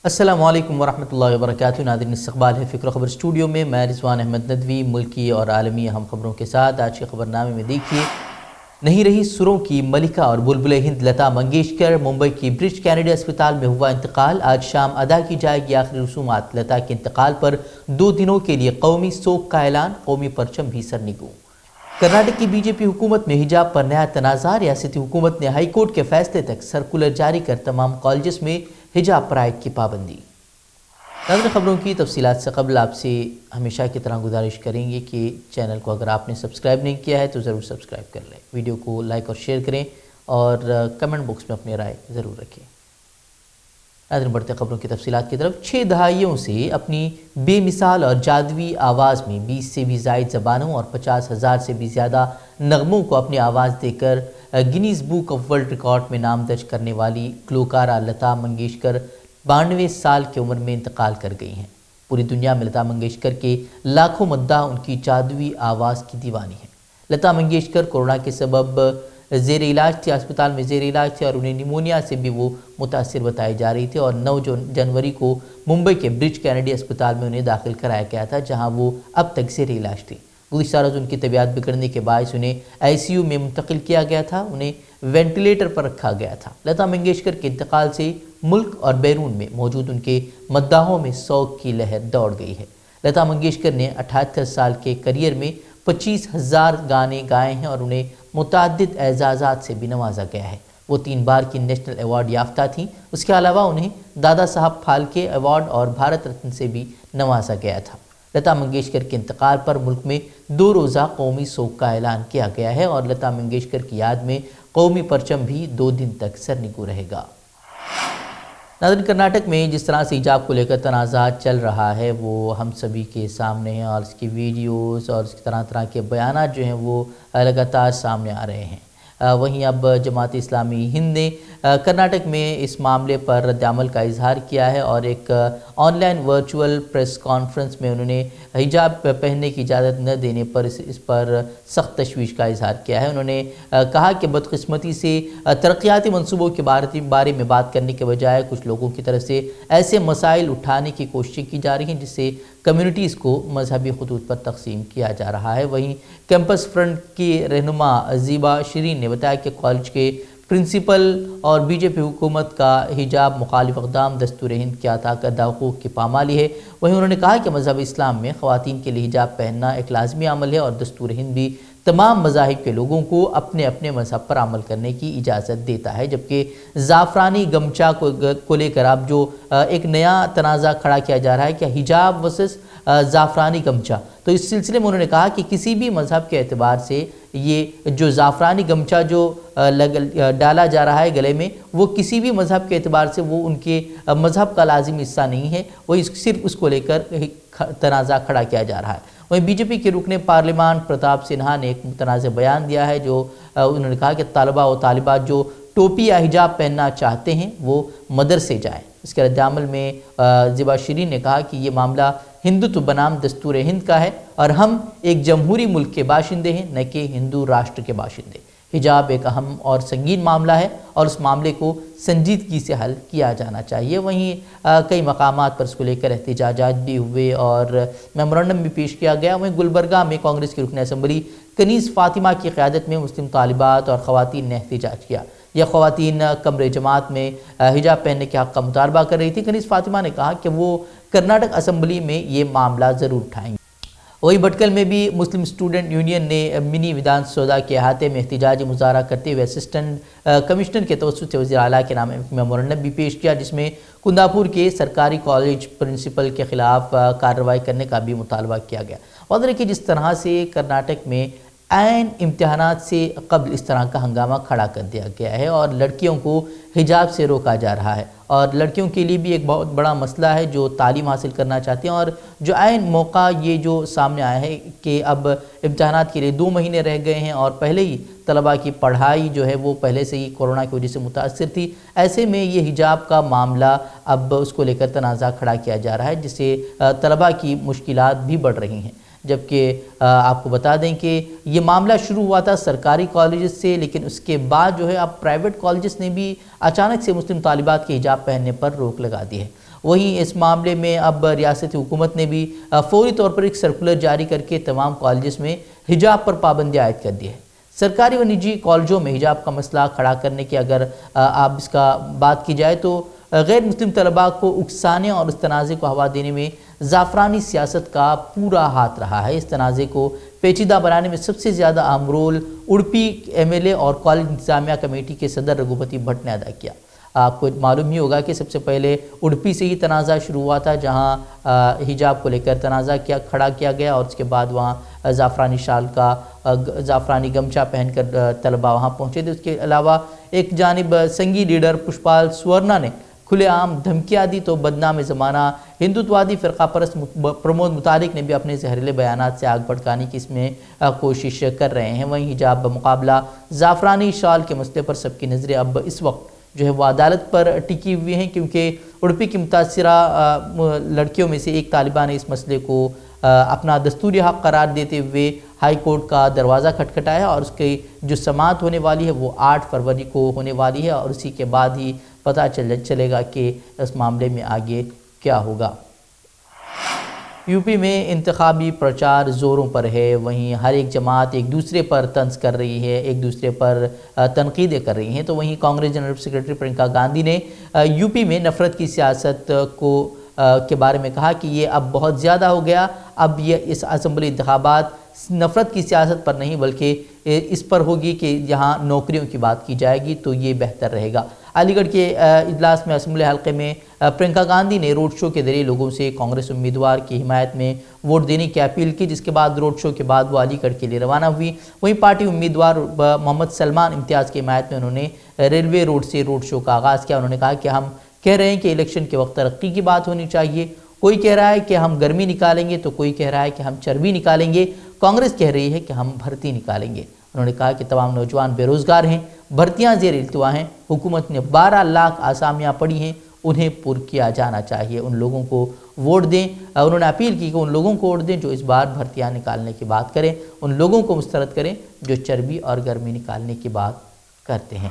السلام علیکم ورحمۃ اللہ وبرکاتہ۔ ناظرین، استقبال ہے فکر و خبر اسٹوڈیو میں۔ میں رضوان احمد ندوی ملکی اور عالمی اہم خبروں کے ساتھ آج کے خبر نامے میں دیکھیے، نہیں رہی سروں کی ملکہ اور بلبل ہند لتا منگیشکر، ممبئی کی برچ کینیڈی اسپتال میں ہوا انتقال۔ آج شام ادا کی جائے گی آخری رسومات۔ لتا کے انتقال پر 2 دنوں کے لیے قومی سوگ کا اعلان، قومی پرچم بھی سرنگوں۔ کرناٹک کی بی جے پی حکومت میں حجاب پر نیا تنازع، ریاستی حکومت نے ہائی کورٹ کے فیصلے تک سرکولر جاری کر تمام کالجز میں حجاب پر عائد کی پابندی۔ ناظرین، خبروں کی تفصیلات سے قبل آپ سے ہمیشہ کی طرح گزارش کریں گے کہ چینل کو اگر آپ نے سبسکرائب نہیں کیا ہے تو ضرور سبسکرائب کر لیں، ویڈیو کو لائک اور شیئر کریں اور کمنٹ باکس میں اپنی رائے ضرور رکھیں۔ ناظرین، بڑھتے خبروں کی تفصیلات کی طرف۔ 6 دہائیوں سے اپنی بے مثال اور جادوئی آواز میں 20 سے بھی زائد زبانوں اور 50,000 سے بھی زیادہ نغموں کو اپنی آواز دے کر Guinness book of world record میں نام درج کرنے والی گلوکارہ لتا منگیشکر 92 سال کی عمر میں انتقال کر گئی ہیں۔ پوری دنیا میں لتا منگیشکر کے لاکھوں مداح ان کی جادوئی آواز کی دیوانی ہیں۔ لتا منگیشکر کورونا کے سبب زیر علاج تھی، اسپتال میں زیر علاج تھے اور انہیں نیمونیا سے بھی وہ متاثر بتائی جا رہی تھی اور 9 جنوری کو ممبئی کے برچ کینیڈی اسپتال میں انہیں داخل کرایا گیا تھا، جہاں وہ اب تک زیر علاج تھی۔ گزشتہ روز ان کی طبیعت بگڑنے کے باعث انہیں ICU میں منتقل کیا گیا تھا، انہیں وینٹیلیٹر پر رکھا گیا تھا۔ لتا منگیشکر کے انتقال سے ملک اور بیرون میں موجود ان کے مداحوں میں سوگ کی لہر دوڑ گئی ہے۔ لتا منگیشکر نے 78 سال کے کیریئر میں 25,000 گانے گائے ہیں اور انہیں متعدد اعزازات سے بھی نوازا گیا ہے۔ وہ 3 بار کی نیشنل ایوارڈ یافتہ تھیں۔ اس کے علاوہ انہیں دادا صاحب پھالکے ایوارڈ اور بھارت رتن سے بھی نوازا گیا تھا۔ لتا منگیشکر کے انتقال پر ملک میں 2 روزہ قومی سوگ کا اعلان کیا گیا ہے اور لتا منگیشکر کی یاد میں قومی پرچم بھی 2 دن تک سرنگوں رہے گا۔ ناظرین، کرناٹک میں جس طرح سے حجاب کو لے کر تنازعات چل رہا ہے وہ ہم سبھی کے سامنے ہیں اور اس کی ویڈیوز اور اس طرح کے بیانات جو ہیں وہ لگاتار سامنے آ رہے ہیں۔ وہیں اب جماعت اسلامی ہند نے کرناٹک میں اس معاملے پر رد عمل کا اظہار کیا ہے اور ایک on line virtual press conference میں انہوں نے حجاب پہننے کی اجازت نہ دینے پر اس پر سخت تشویش کا اظہار کیا ہے۔ انہوں نے کہا کہ بدقسمتی سے ترقیاتی منصوبوں کے بارے میں بات کرنے کے بجائے کچھ لوگوں کی طرف سے ایسے مسائل اٹھانے کی کوششیں کی جا رہی ہیں جس سے کمیونٹیز کو مذہبی خطوط پر تقسیم کیا جا رہا ہے۔ وہیں کیمپس فرنٹ کی رہنما زیبا شرین نے بتایا کہ کالج کے پرنسپل اور بی جے پی حکومت کا حجاب مخالف اقدام دستور ہند کے عطا کردہ حقوق کی پامالی ہے۔ وہیں انہوں نے کہا کہ مذہب اسلام میں خواتین کے لیے حجاب پہننا ایک لازمی عمل ہے اور دستور ہند بھی تمام مذاہب کے لوگوں کو اپنے اپنے مذہب پر عمل کرنے کی اجازت دیتا ہے۔ جبکہ زعفرانی گمچا کو لے کر اب جو ایک نیا تنازع کھڑا کیا جا رہا ہے کہ حجاب ورسس زعفرانی گمچا، تو اس سلسلے میں انہوں نے کہا کہ کسی بھی مذہب کے اعتبار سے یہ جو زعفرانی گمچا جو ڈالا جا رہا ہے گلے میں، وہ کسی بھی مذہب کے اعتبار سے وہ ان کے مذہب کا لازمی حصہ نہیں ہے، وہ صرف اس کو لے کر تنازع کھڑا کیا جا رہا ہے۔ وہیں بی جے پی کے رکن پارلیمان پرتاپ سنہا نے ایک متنازع بیان دیا ہے جو انہوں نے کہا کہ طلبہ و طالبات جو ٹوپی یا حجاب پہننا چاہتے ہیں وہ مدرسے جائیں۔ اس کے رد عمل میں زیبا شرین نے کہا کہ یہ معاملہ ہندوتو بنام دستور ہند کا ہے اور ہم ایک جمہوری ملک کے باشندے ہیں، نہ کہ ہندو راشٹر کے باشندے۔ حجاب ایک اہم اور سنگین معاملہ ہے اور اس معاملے کو سنجیدگی سے حل کیا جانا چاہیے۔ وہیں کئی مقامات پر اس کو لے کر احتجاجات بھی ہوئے اور میمورنڈم بھی پیش کیا گیا۔ وہیں گلبرگہ میں کانگریس کی رکن اسمبلی کنیز فاطمہ کی قیادت میں مسلم طالبات اور خواتین نے احتجاج کیا۔ یہ خواتین کمرے جماعت میں حجاب پہننے کے حق کا مطالبہ کر رہی تھی۔ کنیز فاطمہ نے کہا کہ وہ کرناٹک اسمبلی میں یہ معاملہ ضرور اٹھائیں گے۔ وہیں بھٹکل میں بھی مسلم اسٹوڈنٹ یونین نے منی ودھان سودا کے احاطے میں احتجاجی مظاہرہ کرتے ہوئے اسسٹنٹ کمشنر کے توسط سے وزیر اعلیٰ کے نام میمورنڈم بھی پیش کیا، جس میں کنداپور کے سرکاری کالج پرنسپل کے خلاف کارروائی کرنے کا بھی مطالبہ کیا گیا۔ واضح ہے کہ جس طرح سے کرناٹک میں عین امتحانات سے قبل اس طرح کا ہنگامہ کھڑا کر دیا گیا ہے اور لڑکیوں کو حجاب سے روکا جا رہا ہے اور لڑکیوں کے لیے بھی ایک بہت بڑا مسئلہ ہے جو تعلیم حاصل کرنا چاہتے ہیں اور جو عین موقع یہ جو سامنے آیا ہے کہ اب امتحانات کے لیے 2 مہینے رہ گئے ہیں اور پہلے ہی طلباء کی پڑھائی جو ہے وہ پہلے سے ہی کورونا کی وجہ سے متاثر تھی۔ ایسے میں یہ حجاب کا معاملہ اب اس کو لے کر تنازع کھڑا کیا جا رہا ہے جس سے طلباء کی مشکلات بھی بڑھ رہی ہیں۔ جبکہ آپ کو بتا دیں کہ یہ معاملہ شروع ہوا تھا سرکاری کالجز سے، لیکن اس کے بعد جو ہے اب پرائیویٹ کالجز نے بھی اچانک سے مسلم طالبات کے حجاب پہننے پر روک لگا دی ہے۔ وہیں اس معاملے میں اب ریاستی حکومت نے بھی فوری طور پر ایک سرکولر جاری کر کے تمام کالجز میں حجاب پر پابندی عائد کر دی ہے۔ سرکاری و نجی کالجوں میں حجاب کا مسئلہ کھڑا کرنے کی اگر آپ اس کا بات کی جائے تو غیر مسلم طلباء کو اکسانے اور اس تنازع کو ہوا دینے میں زعفرانی سیاست کا پورا ہاتھ رہا ہے۔ اس تنازع کو پیچیدہ بنانے میں سب سے زیادہ اہم رول اڑپی MLA اور کالج انتظامیہ کمیٹی کے صدر رگھوپتی بھٹ نے ادا کیا۔ آپ کو معلوم ہی ہوگا کہ سب سے پہلے اڑپی سے ہی تنازع شروع ہوا تھا، جہاں حجاب کو لے کر تنازع کھڑا کیا گیا اور اس کے بعد وہاں زعفرانی شال کا زعفرانی گمچہ پہن کر طلباء وہاں پہنچے تھے۔ اس کے علاوہ ایک جانب سنگی لیڈر پشپال سورنا نے کھلے عام دھمکیاں دی تو بدنام زمانہ ہندوتوادی فرقہ پرست پرمود مطالق نے بھی اپنے زہریلے بیانات سے آگ بھڑکانے کی اس میں کوشش کر رہے ہیں۔ وہیں حجاب بمقابلہ زعفرانی شال کے مسئلے پر سب کی نظریں اب اس وقت جو ہے وہ عدالت پر ٹکی ہوئی ہیں، کیونکہ اڑپی کی متاثرہ لڑکیوں میں سے ایک طالبہ نے اس مسئلے کو اپنا دستوری حق قرار دیتے ہوئے ہائی کورٹ کا دروازہ کھٹکھٹایا اور اس کی جو سماعت ہونے والی ہے وہ 8 فروری کو ہونے والی ہے اور اسی کے بعد ہی پتہ چلے گا کہ اس معاملے میں آگے کیا ہوگا۔ یوپی میں انتخابی پرچار زوروں پر ہے، وہیں ہر ایک جماعت ایک دوسرے پر طنز کر رہی ہے، ایک دوسرے پر تنقیدیں کر رہی ہیں۔ تو وہیں کانگریس جنرل سیکرٹری پرینکا گاندھی نے یوپی میں نفرت کی سیاست کے بارے میں کہا کہ یہ اب بہت زیادہ ہو گیا، اب یہ اس اسمبلی انتخابات نفرت کی سیاست پر نہیں بلکہ اس پر ہوگی کہ یہاں نوکریوں کی بات کی جائے گی تو یہ بہتر رہے گا۔ علی گڑھ کے اجلاس میں اسمبلی حلقے میں پرینکا گاندھی نے روڈ شو کے ذریعے لوگوں سے کانگریس امیدوار کی حمایت میں ووٹ دینے کی اپیل کی، جس کے بعد روڈ شو کے بعد وہ علی گڑھ کے لیے روانہ ہوئی۔ وہیں پارٹی امیدوار محمد سلمان امتیاز کی حمایت میں انہوں نے ریلوے روڈ سے روڈ شو کا آغاز کیا۔ انہوں نے کہا کہ ہم کہہ رہے ہیں کہ الیکشن کے وقت ترقی کی بات ہونی چاہیے، کوئی کہہ رہا ہے کہ ہم گرمی نکالیں گے تو کوئی کہہ رہا ہے کہ ہم چربی نکالیں گے، کانگریس کہہ رہی ہے کہ ہم بھرتی نکالیں گے۔ انہوں نے کہا کہ تمام نوجوان بے روزگار ہیں، بھرتیاں زیر التوا ہیں، حکومت نے 12 لاکھ آسامیاں پڑھی ہیں، انہیں پر کیا جانا چاہیے، ان لوگوں کو ووٹ دیں۔ انہوں نے اپیل کی کہ ان لوگوں کو ووٹ دیں جو اس بار بھرتیاں نکالنے کی بات کریں، ان لوگوں کو مسترد کریں جو چربی اور گرمی نکالنے کی بات کرتے ہیں۔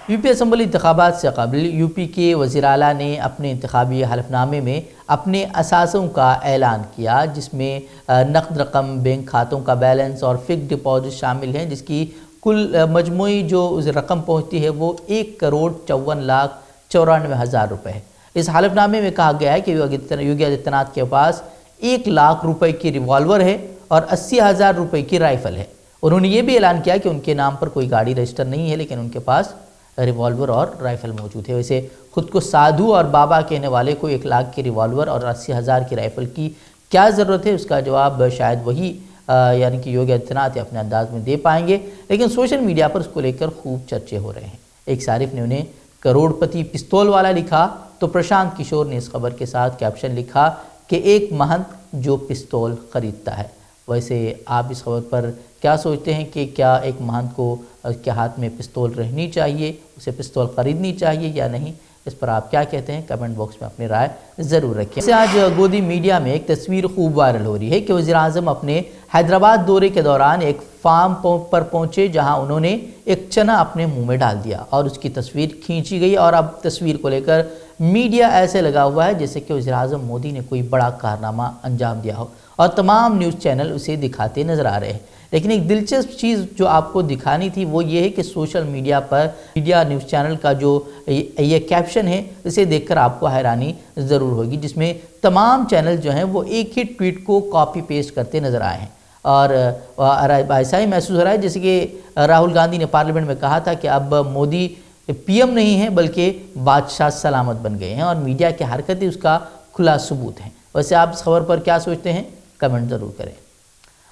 یوپی اسمبلی انتخابات سے قبل یوپی کے وزیر اعلیٰ نے اپنے انتخابی حلف نامے میں اپنے اثاثوں کا اعلان کیا، جس میں نقد رقم، بینک کھاتوں کا بیلنس اور فکس ڈپازٹ شامل ہیں، جس کی کل مجموعی جو رقم پہنچتی ہے وہ 1,54,94,000 روپے ہے۔ اس حلف نامے میں کہا گیا ہے کہ یوگی آدتیہ ناتھ کے پاس 1 لاکھ روپے کی ریوالور ہے اور 80,000 روپے کی رائفل ہے۔ انہوں نے یہ بھی اعلان کیا کہ ان کے نام پر کوئی گاڑی رجسٹر نہیں ہے، لیکن ان کے پاس ریوالور اور رائفل موجود ہے۔ ویسے خود کو سادھو اور بابا کہنے والے کو 1 لاکھ کی ریوالور اور 80,000 کی رائفل کی کیا ضرورت ہے، اس کا جواب شاید وہی یعنی کہ یوگی آدتیہ ناتھ اپنے انداز میں دے پائیں گے، لیکن سوشل میڈیا پر اس کو لے کر خوب چرچے ہو رہے ہیں۔ ایک صارف نے انہیں کروڑپتی پستول والا لکھا تو پرشانت کشور نے اس خبر کے ساتھ کیپشن لکھا کہ ایک مہنت جو پستول خریدتا ہے۔ ویسے آپ اس خبر پر کیا سوچتے ہیں کہ کیا ایک مہنت کو کے ہاتھ میں پستول رہنی چاہیے، اسے پستول خریدنی چاہیے یا نہیں؟ اس پر آپ کیا کہتے ہیں؟ کمنٹ باکس میں اپنی رائے ضرور رکھیں۔ ویسے آج گودی میڈیا میں ایک تصویر خوب وائرل ہو رہی ہے کہ وزیر اعظم اپنے حیدرآباد دورے کے دوران ایک فارم پر پہنچے، جہاں انہوں نے ایک چنا اپنے منہ میں ڈال دیا اور اس کی تصویر کھینچی گئی، اور اب تصویر کو لے کر میڈیا ایسے لگا ہوا ہے جیسے کہ وزیر اعظم مودی نے کوئی بڑا کارنامہ انجام دیا ہو، اور تمام نیوز چینل اسے دکھاتے نظر آ رہے ہیں۔ لیکن ایک دلچسپ چیز جو آپ کو دکھانی تھی وہ یہ ہے کہ سوشل میڈیا پر میڈیا نیوز چینل کا جو یہ کیپشن ہے، اسے دیکھ کر آپ کو حیرانی ضرور ہوگی، جس میں تمام چینل جو ہیں وہ ایک ہی ٹویٹ کو کاپی پیسٹ کرتے نظر آئے ہیں، اور ایسا ہی محسوس ہو رہا ہے جیسے کہ راہل گاندھی نے پارلیمنٹ میں کہا تھا کہ اب مودی PM نہیں ہیں بلکہ بادشاہ سلامت بن گئے ہیں، اور میڈیا کی حرکتیں اس کا کھلا ثبوت ہیں۔ ویسے آپ اس خبر پر کیا سوچتے ہیں؟ کمنٹ ضرور کریں۔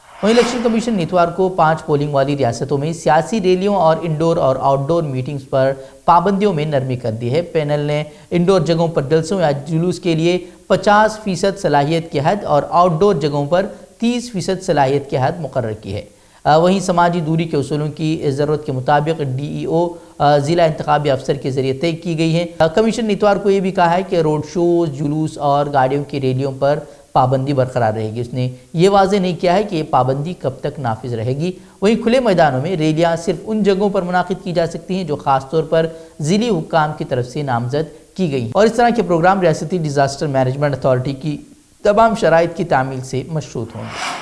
وہیں الیکشن کمیشن نے اتوار کو 5 پولنگ والی ریاستوں میں سیاسی ریلیوں اور انڈور اور آؤٹ ڈور میٹنگز پر پابندیوں میں نرمی کر دی ہے۔ پینل نے انڈور جگہوں پر جلسوں یا جلوس کے لیے 50% صلاحیت کی حد اور آؤٹ ڈور جگہوں پر 30% صلاحیت کی حد مقرر کی ہے۔ وہیں سماجی دوری کے اصولوں کی ضرورت کے مطابق DEO ضلع انتخابی افسر کے ذریعے طے کی گئی ہے۔ کمیشن نے اتوار کو یہ بھی کہا ہے کہ روڈ شوز، جلوس اور گاڑیوں کی ریلیوں پر پابندی برقرار رہے گی۔ اس نے یہ واضح نہیں کیا ہے کہ یہ پابندی کب تک نافذ رہے گی۔ وہیں کھلے میدانوں میں ریلیاں صرف ان جگہوں پر منعقد کی جا سکتی ہیں جو خاص طور پر ضلعی حکام کی طرف سے نامزد کی گئی اور اس طرح کے پروگرام ریاستی ڈیزاسٹر مینجمنٹ اتھارٹی کی تمام شرائط کی تعمیل سے مشروط ہوں گے۔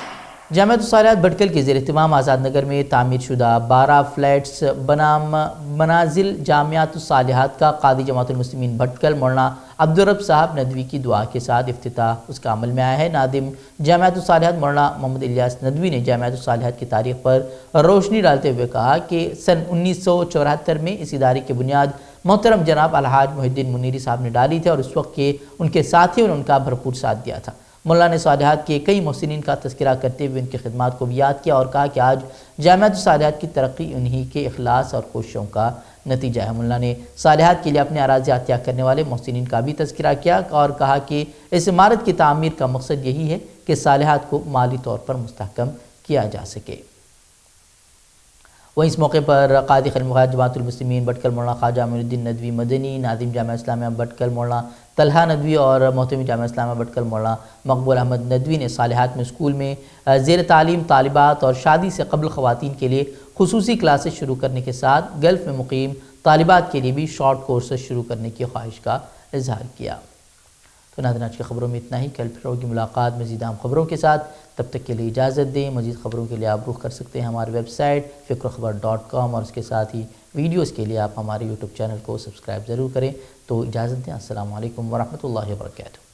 جامعۃ الصالحات بھٹکل کے زیر اہتمام آزاد نگر میں تعمیر شدہ 12 فلیٹس بنام منازل جامعۃ الصالحات کا قاضی جماعت المسلمین بھٹکل مولانا عبدالرب صاحب ندوی کی دعا کے ساتھ افتتاح اس کا عمل میں آیا ہے۔ ناظم جامعۃ الصالحات مولانا محمد الیاس ندوی نے جامعۃ الصالحات کی تاریخ پر روشنی ڈالتے ہوئے کہا کہ سن 1974 میں اس ادارے کی بنیاد محترم جناب الحاج محی الدین منیری صاحب نے ڈالی تھی اور اس وقت کے ان کے ساتھیوں نے ان کا بھرپور ساتھ دیا تھا۔ مولانا نے صالحات کے کئی محسنین کا تذکرہ کرتے ہوئے ان کی خدمات کو بھی یاد کیا اور کہا کہ آج جامعۃ الصالحات کی ترقی انہی کے اخلاص اور کوششوں کا نتیجہ ہے۔ مولانا نے صالحات کے لیے اپنے اراضیات تیاگ کرنے والے محسنین کا بھی تذکرہ کیا اور کہا کہ اس عمارت کی تعمیر کا مقصد یہی ہے کہ صالحات کو مالی طور پر مستحکم کیا جا سکے۔ وہیں اس موقع پر قاضی خلیل مغیر جماعت المسلمین بھٹکل مولانا خواجہ معین الدین ندوی مدنی، ناظم جامعہ اسلامیہ بھٹکل مولانا طلحہ ندوی اور محتمی جامعہ اسلامیہ بھٹکل مولانا مقبول احمد ندوی نے صالحات میں اسکول میں زیر تعلیم طالبات اور شادی سے قبل خواتین کے لیے خصوصی کلاسز شروع کرنے کے ساتھ گلف میں مقیم طالبات کے لیے بھی شارٹ کورسز شروع کرنے کی خواہش کا اظہار کیا۔ تو ناظرین آج کی خبروں میں اتنا ہی، کل پھر ہوگی ملاقات مزید اہم خبروں کے ساتھ، تب تک کے لیے اجازت دیں۔ مزید خبروں کے لیے آپ رخ کر سکتے ہیں ہماری ویب سائٹ fikrokhabar.com اور اس کے ساتھ ہی ویڈیوز کے لیے آپ ہمارے یوٹیوب چینل کو سبسکرائب ضرور کریں۔ تو اجازت دیں، السلام علیکم ورحمۃ اللہ وبرکاتہ۔